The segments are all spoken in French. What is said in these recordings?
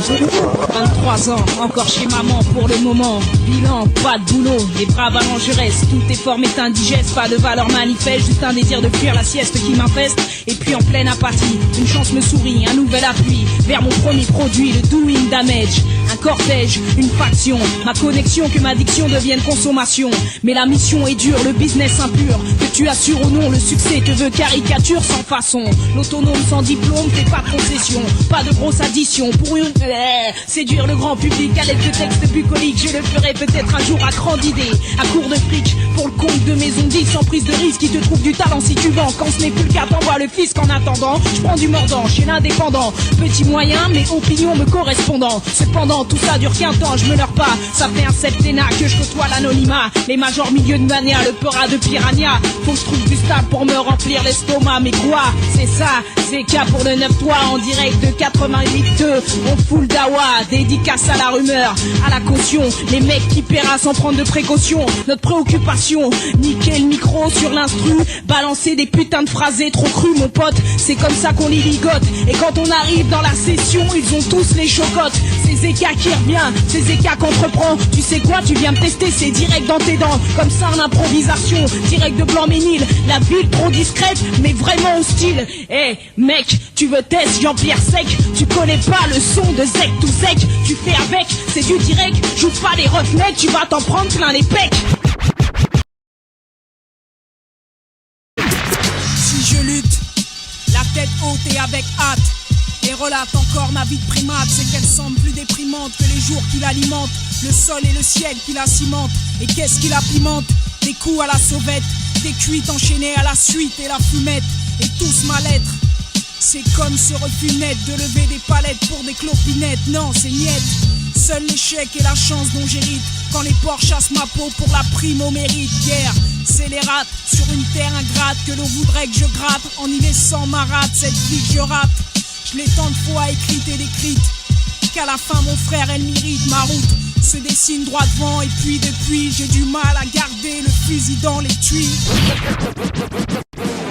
23 ans, encore chez maman pour le moment. Bilan, pas de boulot, les bras ballongeresse. Tout est formé indigeste, pas de valeur manifeste. Juste un désir de fuir la sieste qui m'infeste. Et puis en pleine apathie, une chance me sourit, un nouvel appui vers mon premier produit, le doing damage. Un cortège, une faction, ma connexion que ma diction devienne consommation. Mais la mission est dure, le business impur, que tu assures ou non, le succès te veut caricature sans façon. L'autonome sans diplôme, fais pas de concession, pas de grosse addition pour une... séduire le grand public à l'aide de textes bucoliques. Je le ferai peut-être un jour à grande idée, à court de fric, pour le compte de maison dite, sans prise de risque. Qui te trouve du talent si tu vends, quand ce n'est plus le cas, t'envoies le fisc. En attendant, je prends du mordant, chez l'indépendant. Petit moyen, mais opinion me correspondant. Cependant, tout ça dure qu'un temps, je me leurre pas. Ça fait un septennat que je côtoie l'anonymat. Les majors milieu de mania, le peurat de piranha. Faut que je trouve du stable pour me remplir l'estomac. Mais quoi, c'est ça, c'est cas pour le 9-3 en direct de 88.2. On fout le dawa, dédicace à la rumeur, à la caution. Les mecs qui paiera sans prendre de précaution. Notre préoccupation, niquer le micro sur l'instru, balancer des putains de phrasés trop crus, mon pote. C'est comme ça qu'on les ligote. Et quand on arrive dans la session, ils ont tous les chocottes. Ces écarts qui revient, ces écarts qu'entreprend. Tu sais quoi, tu viens me tester, c'est direct dans tes dents. Comme ça en improvisation, direct de Blanc-Ménil. La ville trop discrète, mais vraiment hostile. Eh mec, tu veux test Jean-Pierre Sec. Tu connais pas le son de Zec tout sec. Tu fais avec, c'est du direct. Joue pas les roughnecks, tu vas t'en prendre plein les pecs. Si je lutte, la tête haute et avec hâte, et relate encore ma vie de primate, c'est qu'elle semble plus déprimante que les jours qui l'alimentent. Le sol et le ciel qui la cimentent. Et qu'est-ce qui la pimente? Des coups à la sauvette, des cuites enchaînées à la suite et la fumette. Et tous mal-être, c'est comme ce refus net de lever des palettes pour des clopinettes. Non, c'est niette. Seul l'échec et la chance dont j'hérite. Quand les porcs chassent ma peau pour la prime au mérite. Guerre, c'est les rats sur une terre ingrate que l'on voudrait que je gratte en y laissant ma rate, cette vie que je rate. Je l'ai tant de fois écrite et décrite qu'à la fin mon frère elle m'irrite. Ma route se dessine droit devant et puis depuis j'ai du mal à garder le fusil dans les tuyaux.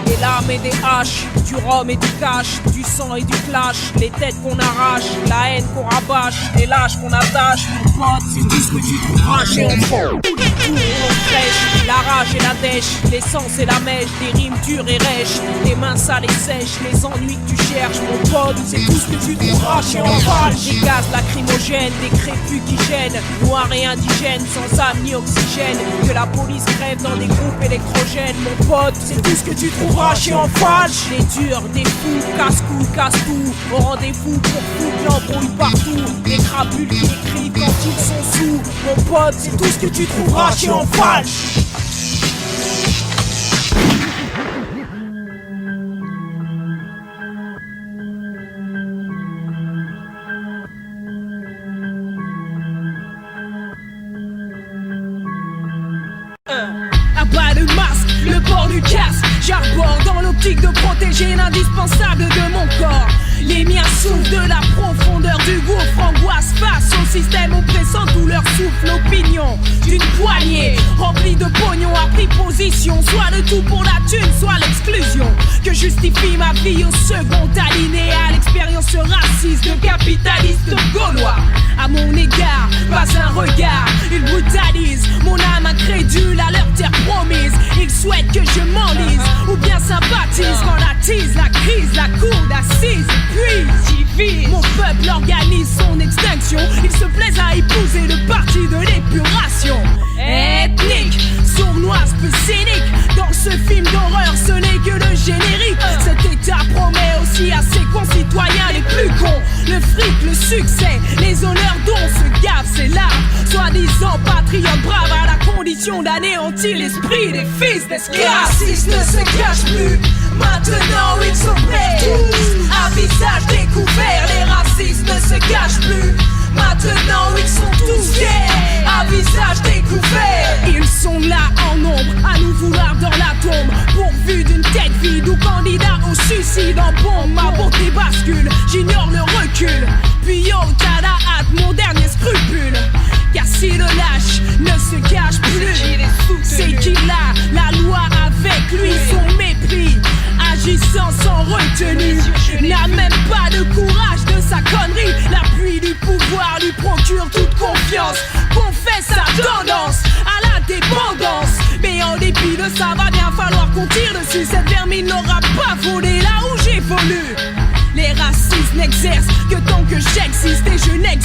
Des lames et des haches, du rhum et du cash, du sang et du clash, les têtes qu'on arrache, la haine qu'on rabâche, les lâches qu'on attache. Mon pote, c'est tout ce que tu trouveras chez on prend. On fraîche, la rage et la dèche, l'essence et la mèche, des rimes dures et rêches, des mains sales et sèches, les ennuis que tu cherches. Mon pote, c'est tout ce que tu trouveras chez Enval. Des gaz lacrymogènes, des crépus qui gênent, noirs et indigènes, sans âme ni oxygène, que la police crève dans des groupes électrogènes. Mon pote, c'est tout ce que tu trouveras chez Enval. Les durs, des fous, casse-cou, casse-tout, au rendez-vous pour foutre l'embrouille partout. Des crapules qui écrivent quand ils sont sous. Mon pote, c'est tout ce que tu trouveras chez Enval. Abat le masque, le port du casque, j'arbore dans l'optique de protéger l'indispensable de mon corps. Les miens souffrent de la profondeur du gouffre, angoisse face au système oppressant, d'où leur souffle l'opinion d'une poignée remplie de pognon à pris position, soit le tout pour la thune, soit l'exclusion, que justifie ma vie au second alinéa, l'expérience raciste de capitaliste gaulois. À mon égard, pas un regard, ils brutalisent mon âme incrédule à leur terre promise. Ils souhaitent que je m'enlise ou bien sympathise quand la tease, la crise, la cour d'assises. Puis, divise, mon peuple organise son extinction. Il se plaise à épouser le parti de l'épuration ethnique, sournoise, peu cynique. Dans ce film d'horreur, ce n'est que le générique. Cet état promet aussi à ses concitoyens les plus cons le fric, le succès, les honneurs dont se gavent ses larmes. Soi-disant patriotes braves à la condition d'anéantir l'esprit des fils d'esclaves. Les racistes ne se cachent plus, maintenant ils sont prêts tous à visage découvert. Les racistes ne se cachent plus, maintenant ils sont tous gays à visage découvert. Ils sont là en nombre à nous vouloir dans la tombe, pourvu d'une tête vide ou candidat au suicide en bombe. Ma bonté bascule, j'ignore le recul, puis yo t'as la hâte, mon dernier scrupule. Car si le lâche ne se cache plus, c'est qu'il a la loi avec lui. Son mépris, agissant sans retenue, n'a même pas le courage de sa connerie. La pluie du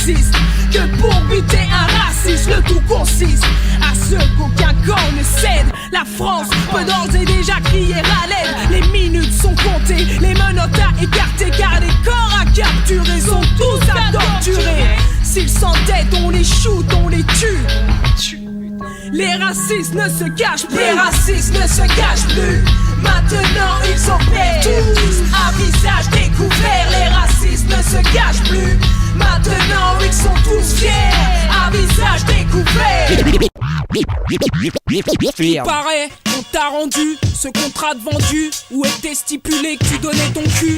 n'existe que pour buter un raciste. Le tout consiste à ce qu'aucun camp ne cède. La France peut d'ores et déjà crier à l'aide. Les minutes sont comptées, les menottes à écarter, car les corps à capturer sont tous à torturer. S'ils s'entêtent, on les shoot, on les tue. Les racistes ne se cachent plus, les racistes ne se cachent plus. Maintenant ils opèrent tous à visage découvert. Les racistes ne se cachent plus. Maintenant ils sont tous fiers à visage découvert. Il paraît, on t'a rendu ce contrat de vendu où était stipulé que tu donnais ton cul,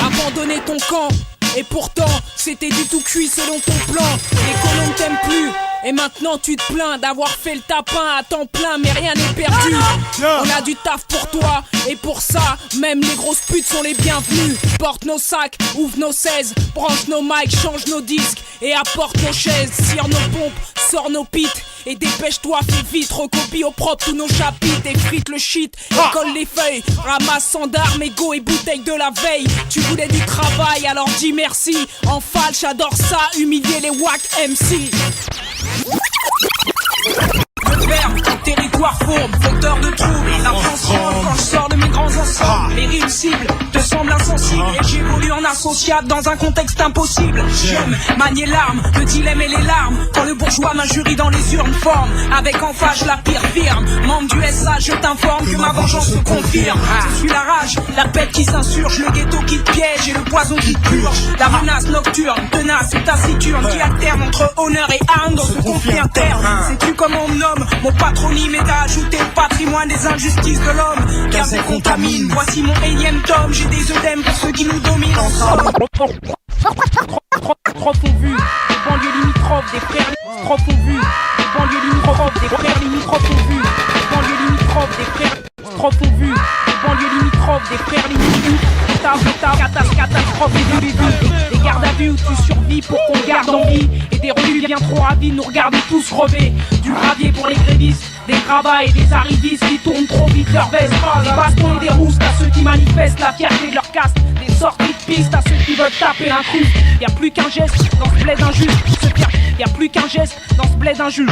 abandonnais ton camp. Et pourtant, c'était du tout cuit selon ton plan. Les colons ne t'aiment plus. Et maintenant tu te plains d'avoir fait le tapin à temps plein, mais rien n'est perdu. On a du taf pour toi, et pour ça, même les grosses putes sont les bienvenues. Porte nos sacs, ouvre nos 16, branche nos mics, change nos disques et apporte nos chaises. Cire nos pompes, sors nos pits. Et dépêche-toi, fais vite, recopie au propre tous nos chapitres. Effrite le shit, et colle les feuilles. Ramasse sandards, mégots et bouteilles de la veille. Tu voulais du travail, alors dis merci. En falche, j'adore ça, humilier les wack MC. Le verbe, territoire fourbe, fauteur de troubles. Attention quand je sors de mes grands ensembles. Les rimes cibles te semblent insensibles. Et j'évolue en associable dans un contexte impossible. J'aime manier l'arme, le dilemme et les larmes. Quand le bourgeois m'injurie dans les urnes forme. Avec en face la pire firme. Membre du SA, je t'informe que ma vengeance se confirme. Je suis la rage, la bête qui s'insurge. Le ghetto qui te piège et le poison qui te purge. La menace nocturne, tenace et taciturne qui alterne entre honneur et arme dans ce conflit interne. Sais-tu comment on me nomme? Mon patronyme est à ajouter au patrimoine des injustices de l'homme. Car c'est contamine. Voici mon énième tome. J'ai des œdèmes pour ceux qui nous dominent ensemble. Trop ont vu, des banlieues limitrophes, des frères limitrophes ont vu, des banlieues limitrophes, des frères limitrophes ont vu, des banlieues limitrophes, des frères limitrophes ont vu, des banlieues limitrophes, des frères limitrophes, catastrophe, des gardes à vue où tu survis pour qu'on garde en vie, et des revues bien trop ravis nous regardent tous crever, du gravier pour les grévistes, des gravats et des arrivistes qui tournent trop vite leur veste, des bastons et des roustes à ceux qui manifestent la fierté de leur caste, des sorties de piste à ceux qui veulent taper l'intrus. Y'a plus qu'un geste dans ce bled injuste, y'a plus qu'un geste dans ce bled injuste.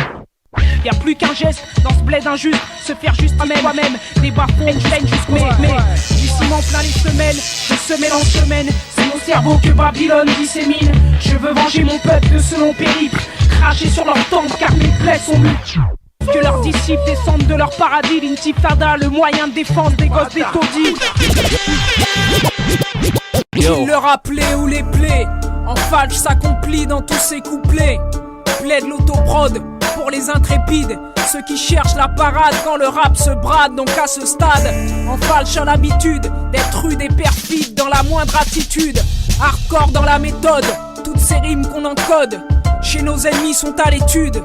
Y'a plus qu'un geste dans ce bled injuste, se faire juste toi-même, des bas-fonds, chaîne juste mais du ciment plein les semelles, de semaine en semaine, c'est mon cerveau que Babylone dissémine. Je veux venger mon peuple de ce long périple, cracher sur leur temple car mes plaies sont multiples. Que leurs disciples descendent de leur paradis, l'intifada, le moyen de défense des gosses des taudis. Il le rappelait ou les plaies, en falche s'accomplit dans tous ces couplets. Plaide l'autoprod pour les intrépides, ceux qui cherchent la parade quand le rap se brade. Donc à ce stade, en falche a l'habitude d'être rude et perfide dans la moindre attitude. Hardcore dans la méthode, toutes ces rimes qu'on encode, chez nos ennemis sont à l'étude.